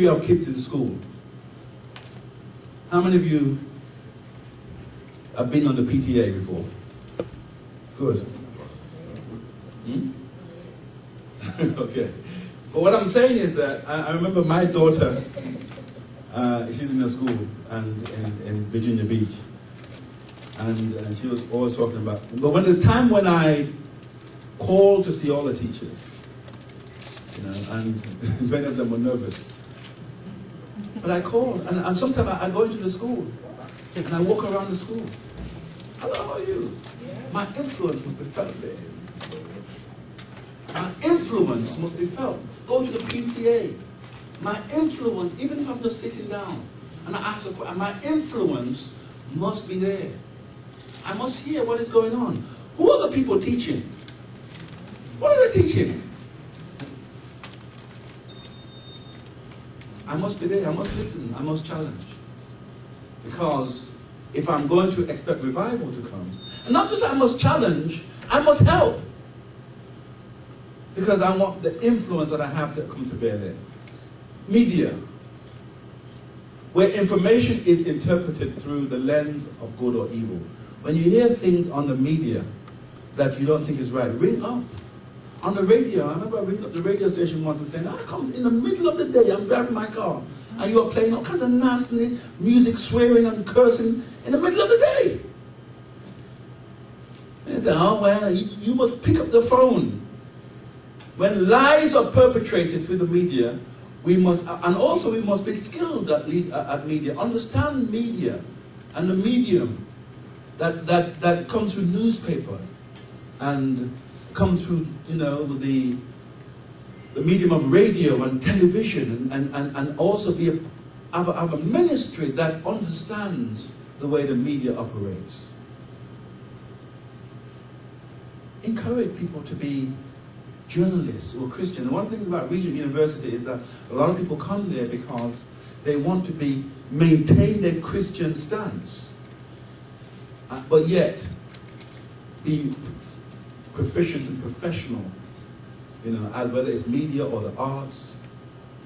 You have kids in school. How many of you have been on the PTA before? Good. Okay. But what I'm saying is that I remember my daughter, she's in a school in Virginia Beach. And she was always talking about, but when the time when I called to see all the teachers, you know, and many of them were nervous. But I called, and sometimes I go into the school, and I walk around the school. Hello, how are you? My influence must be felt there. My influence must be felt. Go to the PTA. My influence, even if I'm just sitting down, and I ask a question, my influence must be there. I must hear what is going on. Who are the people teaching? What are they teaching? I must be there, I must listen, I must challenge. Because if I'm going to expect revival to come, and not just I must challenge, I must help. Because I want the influence that I have to come to bear there. Media, where information is interpreted through the lens of good or evil. When you hear things on the media that you don't think is right, ring up. On the radio, I remember ringing up the radio station once and saying, "Ah, comes in the middle of the day, I'm driving my car, and you're playing all kinds of nasty music, swearing and cursing in the middle of the day." And they say, "Oh, well, you must pick up the phone." When lies are perpetrated through the media, we must be skilled at media, understand media and the medium that comes through newspaper and comes through, you know, the medium of radio and television, and also have a ministry that understands the way the media operates. Encourage people to be journalists or Christian. And one thing about Regent University is that a lot of people come there because they want to maintain their Christian stance, but yet be proficient and professional, you know, as whether it's media or the arts,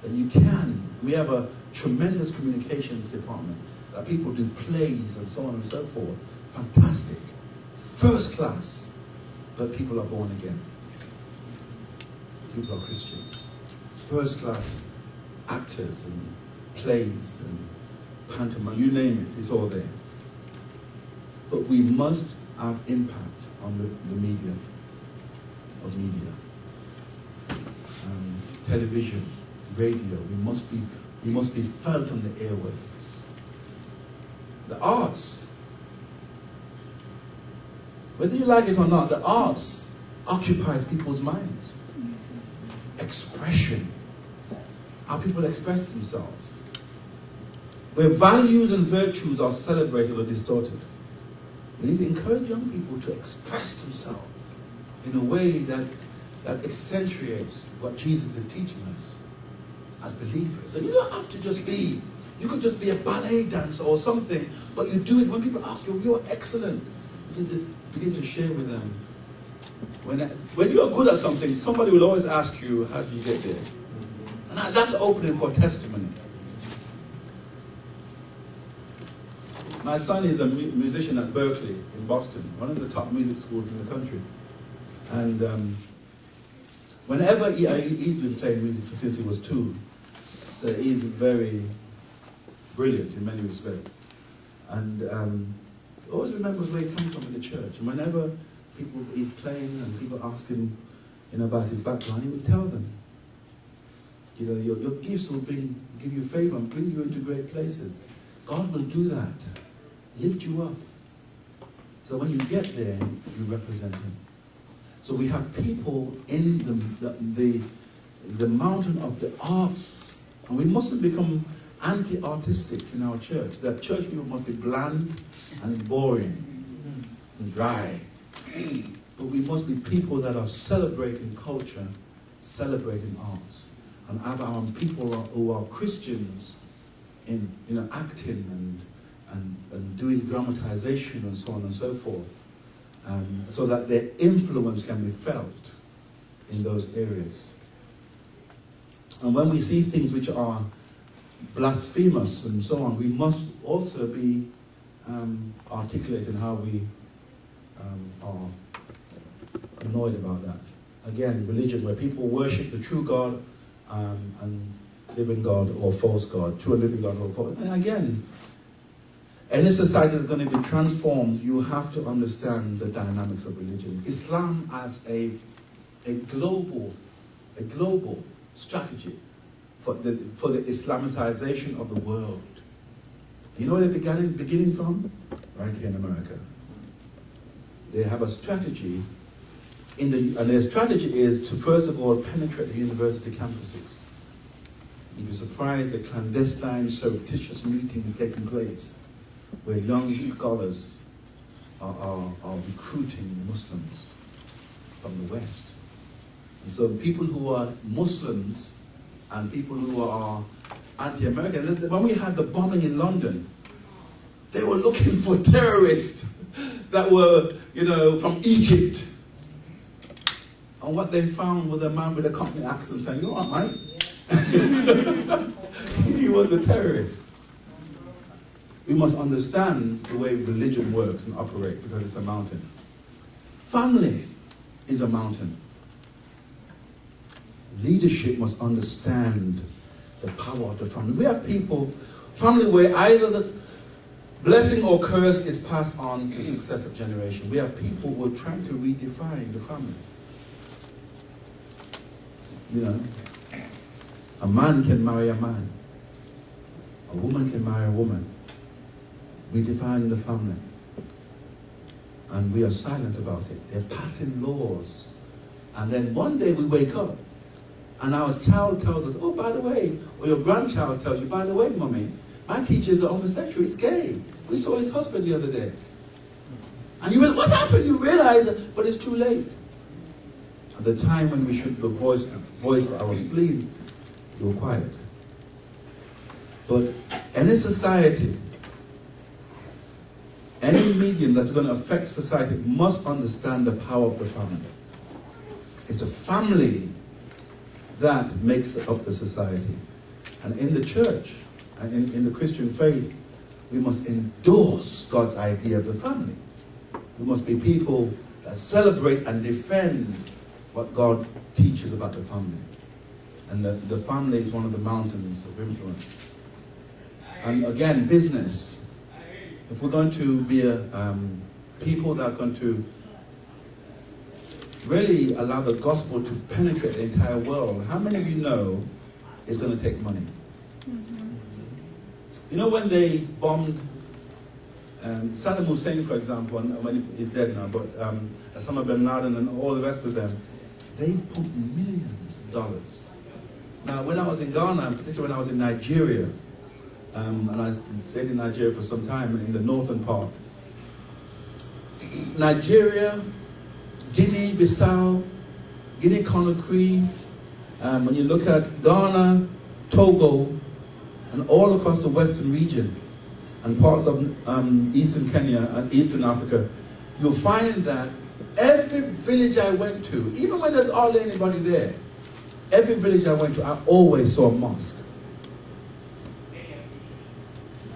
then you can. We have a tremendous communications department that people do plays and so on and so forth. Fantastic. First class. But people are born again. People are Christians. First class actors and plays and pantomime, you name it, it's all there. But we must have impact on the medium of media. Television, radio, we must be felt on the airwaves. The arts, whether you like it or not, the arts occupies people's minds. Expression, how people express themselves. Where values and virtues are celebrated or distorted. We need to encourage young people to express themselves in a way that accentuates what Jesus is teaching us as believers. And you don't have to just be, you could just be a ballet dancer or something, but you do it when people ask you, "You're excellent." You can just begin to share with them. When you are good at something, somebody will always ask you, "How did you get there?" And that's opening for testimony. My son is a musician at Berkeley in Boston, one of the top music schools in the country. And whenever he's been playing music since he was 2, so he's very brilliant in many respects. And he always remembers where he comes from in the church. And whenever he's playing and people ask him, you know, about his background, he would tell them, you know, your gifts will give you favor and bring you into great places. God will do that. Lift you up. So when you get there, you represent him. So we have people in the mountain of the arts. And we mustn't become anti-artistic in our church. That church people must be bland and boring and dry. But we must be people that are celebrating culture, celebrating arts. And have our people who are Christians in, you know, acting and doing dramatization and so on and so forth, so that their influence can be felt in those areas. And when we see things which are blasphemous and so on, we must also be articulate in how we are annoyed about that. Again, religion where people worship the true God and living God or false God, true and living God or false. And again, any society that's going to be transformed, you have to understand the dynamics of religion. Islam as a global strategy for the Islamicization of the world. You know where they're beginning from? Right here in America. They have a strategy, and their strategy is to first of all penetrate the university campuses. You'd be surprised at clandestine, surreptitious meetings taking place where young scholars are recruiting Muslims from the West. And so people who are Muslims and people who are anti-American, when we had the bombing in London, they were looking for terrorists that were, you know, from Egypt. And what they found was a man with a Cockney accent saying, "You all right, mate?" He was a terrorist. We must understand the way religion works and operates because it's a mountain. Family is a mountain. Leadership must understand the power of the family. We have people, family where either the blessing or curse is passed on to successive generation. We have people who are trying to redefine the family. You know, a man can marry a man. A woman can marry a woman. We define the family. And we are silent about it. They're passing laws. And then one day we wake up and our child tells us, "Oh, by the way," or your grandchild tells you, "By the way, Mommy, my teacher's a homosexual, he's gay. We saw his husband the other day." And you will, "What happened?" You realize, but it's too late. At the time when we should have voiced our spleen, we were quiet. But any society, any medium that's going to affect society must understand the power of the family. It's the family that makes up the society. And in the church, and in the Christian faith, we must endorse God's idea of the family. We must be people that celebrate and defend what God teaches about the family. And the family is one of the mountains of influence. And again, business. If we're going to be people that are going to really allow the gospel to penetrate the entire world, how many of you know it's going to take money? Mm-hmm. You know when they bombed Saddam Hussein, for example, when he's dead now, but Osama bin Laden and all the rest of them, they pumped millions of dollars. Now, when I was in Ghana, particularly when I was in Nigeria, and I stayed in Nigeria for some time in the northern part. Nigeria, Guinea-Bissau, Guinea-Conakry, when you look at Ghana, Togo, and all across the western region, and parts of eastern Kenya and eastern Africa, you'll find that every village I went to, even when there's hardly anybody there, every village I went to, I always saw a mosque.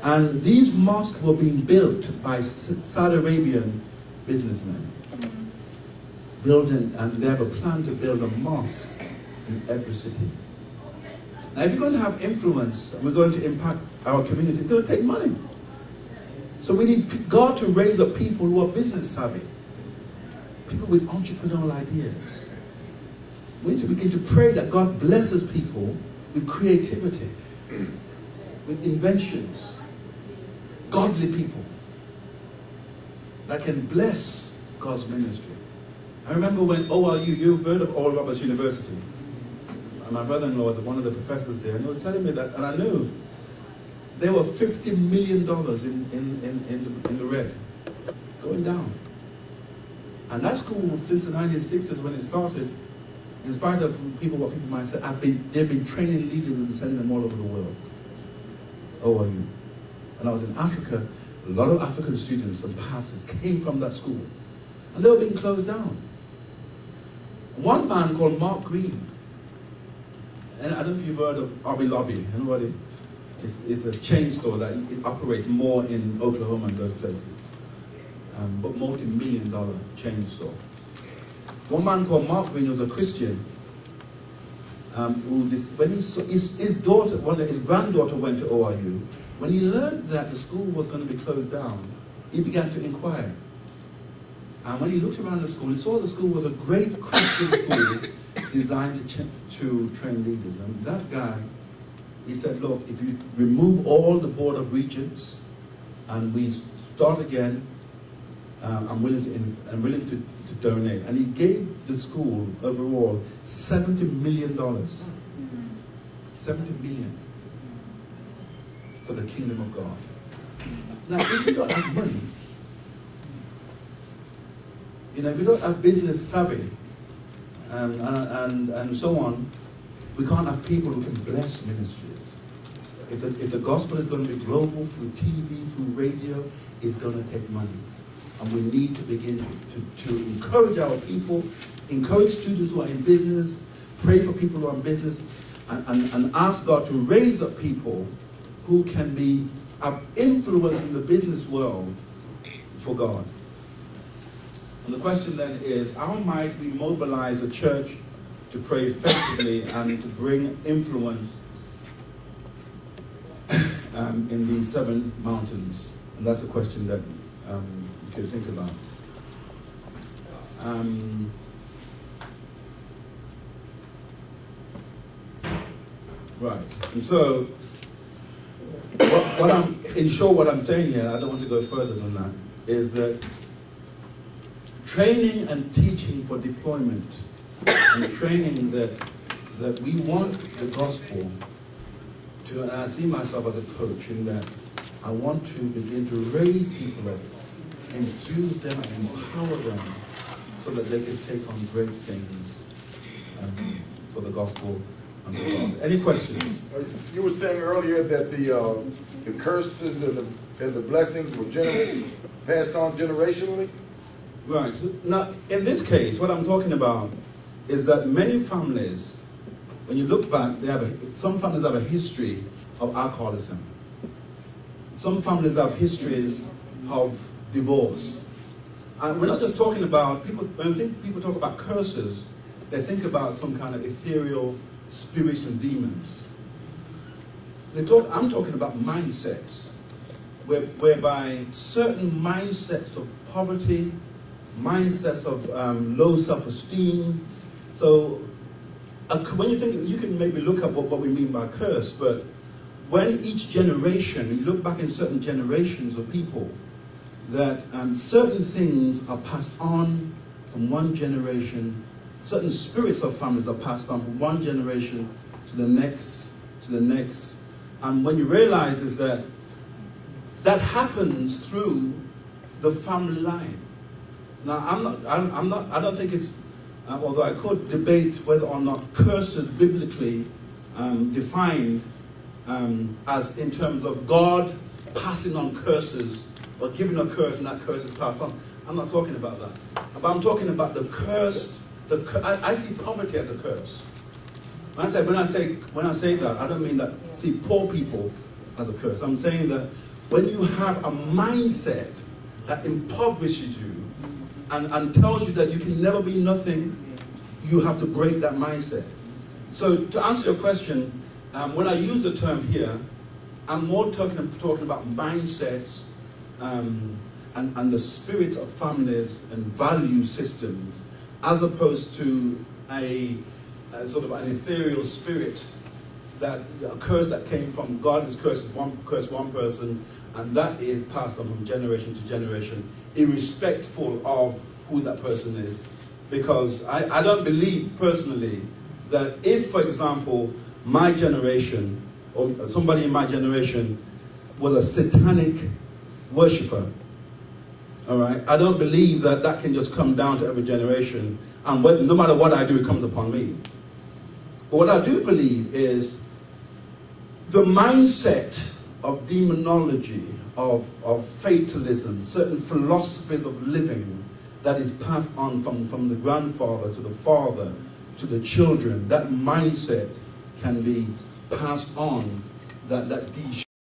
And these mosques were being built by Saudi Arabian businessmen. And they have a plan to build a mosque in every city. Now, if you're going to have influence and we're going to impact our community, it's going to take money. So we need God to raise up people who are business savvy, people with entrepreneurial ideas. We need to begin to pray that God blesses people with creativity, with inventions, godly people that can bless God's ministry. I remember when ORU, you've heard of Oral Roberts University, and my brother-in-law was one of the professors there, and he was telling me that, and I knew, there were $50 million in the red, going down. And that school, since the 1960s when it started, in spite of what people might say, they've been training leaders and sending them all over the world. ORU. When I was in Africa, a lot of African students and pastors came from that school. And they were being closed down. One man called Mark Green, and I don't know if you've heard of Hobby Lobby, anybody? It's a chain store that it operates more in Oklahoma and those places. But multi-million-dollar chain store. One man called Mark Green was a Christian. When his daughter, his granddaughter went to ORU, when he learned that the school was going to be closed down, he began to inquire. And when he looked around the school, he saw the school was a great Christian school designed to train leaders. And that guy, he said, look, if you remove all the Board of Regents and we start again, I'm willing to donate. And he gave the school overall $70 million. $70 million for the kingdom of God. Now, if you don't have money, if you don't have business savvy and so on, we can't have people who can bless ministries. If the gospel is going to be global through TV, through radio, it's going to take money. And we need to begin to encourage our people, encourage students who are in business, pray for people who are in business, and ask God to raise up people who can have influence in the business world for God. And the question then is, how might we mobilize a church to pray effectively and to bring influence in these 7 mountains? And that's a question that you could think about. Right. And so, what I'm saying here, I don't want to go further than that, is that training and teaching for deployment, and training that we want the gospel to, and I see myself as a coach in that I want to begin to raise people up, infuse them and empower them so that they can take on great things for the gospel and for God. Any questions? You were saying earlier that the curses and the blessings were passed on generationally? Right. So now, in this case, what I'm talking about is that many families, when you look back, some families have a history of alcoholism. Some families have histories of divorce. And we're not just talking about, when people talk about curses, they think about some kind of ethereal spirits and demons. I'm talking about mindsets, whereby certain mindsets of poverty, mindsets of low self-esteem. So when you think, you can maybe look up what we mean by curse, but when each generation, you look back in certain generations of people, that certain things are passed on from one generation, certain spirits of families are passed on from one generation to the next, and when you realize is that happens through the family line. Now, I don't think it's, although I could debate whether or not curses biblically defined as in terms of God passing on curses or giving a curse and that curse is passed on. I'm not talking about that. But I'm talking about the curse. I see poverty as a curse. When I say that, I don't mean that see poor people as a curse. I'm saying that when you have a mindset that impoverishes you and tells you that you can never be nothing, you have to break that mindset. So to answer your question, when I use the term here, I'm more talking about mindsets and the spirit of families and value systems, as opposed to a sort of an ethereal spirit, that a curse that came from God is cursed one person, and that is passed on from generation to generation, irrespectful of who that person is. Because I don't believe personally that if, for example, my generation or somebody in my generation was a satanic worshipper, all right, I don't believe that can just come down to every generation, and no matter what I do, it comes upon me. But what I do believe is the mindset of demonology, of fatalism, certain philosophies of living that is passed on from the grandfather to the father to the children, that mindset can be passed on that D